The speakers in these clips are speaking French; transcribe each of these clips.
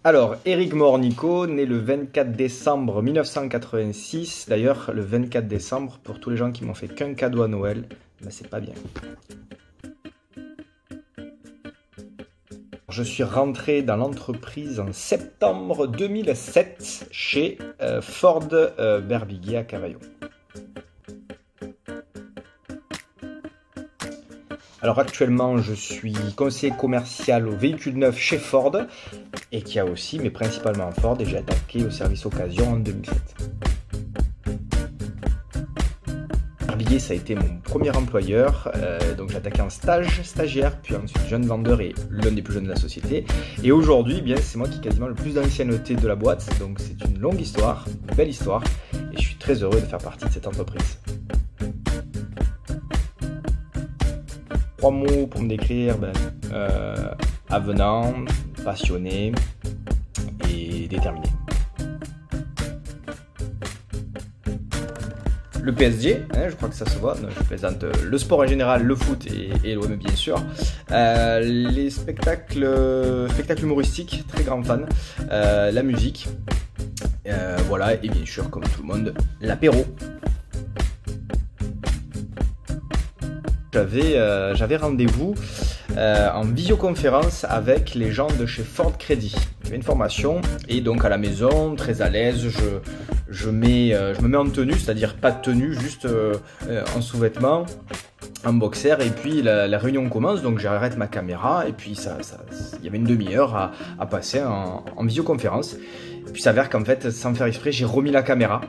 Alors, Éric Mornico, né le 24 décembre 1986. D'ailleurs, le 24 décembre, pour tous les gens qui m'ont fait qu'un cadeau à Noël, ben c'est pas bien. Je suis rentré dans l'entreprise en septembre 2007 chez Ford Berbiguier à Cavaillon. Alors actuellement, je suis conseiller commercial aux véhicules neufs chez Ford et qui a aussi, mais principalement Ford, et j'ai attaqué au service occasion en 2007. Berbiguier, ça a été mon premier employeur, donc j'ai attaqué en stagiaire, puis ensuite jeune vendeur et l'un des plus jeunes de la société. Et aujourd'hui, bien, c'est moi qui ai quasiment le plus d'ancienneté de la boîte, donc c'est une longue histoire, une belle histoire, et je suis très heureux de faire partie de cette entreprise. 3 mots pour me décrire, avenant, passionné et déterminé. Le PSG, je crois que ça se voit, je plaisante, le sport en général, le foot et l'OM bien sûr. Les spectacles humoristiques, très grand fan. La musique, voilà, et bien sûr, comme tout le monde, l'apéro. J'avais rendez-vous en visioconférence avec les gens de chez Ford Credit. J'avais une formation et donc à la maison, très à l'aise, je me mets en tenue, c'est-à-dire pas de tenue, juste en sous-vêtements, en boxer, et puis la réunion commence, donc j'arrête ma caméra et puis il y avait une demi-heure à passer en visioconférence. Et puis ça s'avère qu'en fait, sans faire exprès, j'ai remis la caméra.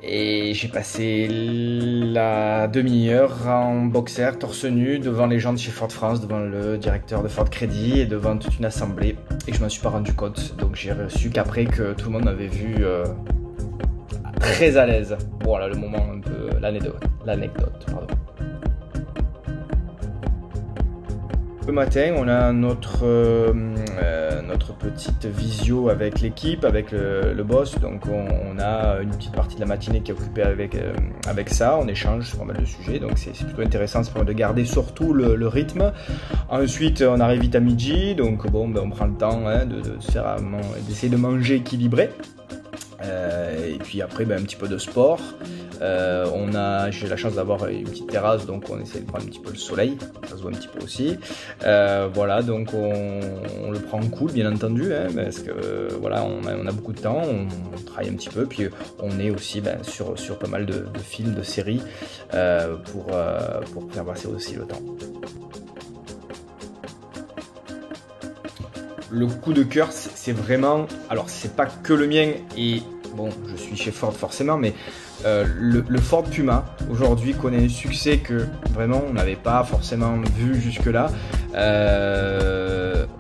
Et j'ai passé la demi-heure en boxer, torse nu, devant les gens de chez Ford France, devant le directeur de Ford Credit et devant toute une assemblée. Et je m'en suis pas rendu compte, donc j'ai reçu qu'après que tout le monde m'avait vu très à l'aise. Voilà le moment un peu, l'anecdote, pardon. Le matin, on a notre petite visio avec l'équipe, avec le boss. Donc on a une petite partie de la matinée qui est occupée avec ça. On échange sur pas mal de sujets, donc c'est plutôt intéressant, ça permet de garder surtout le rythme. Ensuite, on arrive vite à midi, donc bon, on prend le temps d'essayer de manger équilibré. Et puis après, un petit peu de sport. J'ai la chance d'avoir une petite terrasse, donc on essaie de prendre un petit peu le soleil, ça se voit un petit peu aussi. Voilà, donc on le prend cool, bien entendu, parce que voilà, on a beaucoup de temps, on travaille un petit peu, puis on est aussi sur pas mal de films, de séries, pour faire passer aussi le temps. Le coup de cœur, c'est vraiment, alors c'est pas que le mien, et bon, je suis chez Ford forcément, mais le Ford Puma aujourd'hui connaît un succès que vraiment on n'avait pas forcément vu jusque-là.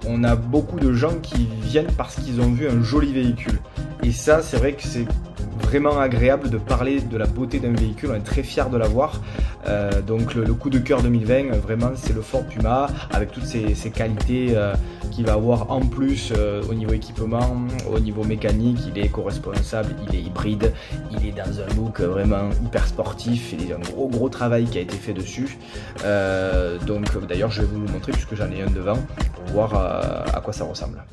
On a beaucoup de gens qui viennent parce qu'ils ont vu un joli véhicule, et ça, c'est vrai que c'est vraiment agréable de parler de la beauté d'un véhicule, on est très fiers de l'avoir. Donc le coup de cœur 2020, vraiment c'est le Ford Puma avec toutes ses qualités qu'il va avoir en plus au niveau équipement, au niveau mécanique. Il est éco-responsable, il est hybride, il est dans un look vraiment hyper sportif, il y a un gros travail qui a été fait dessus. Donc d'ailleurs je vais vous le montrer puisque j'en ai un devant pour voir à quoi ça ressemble.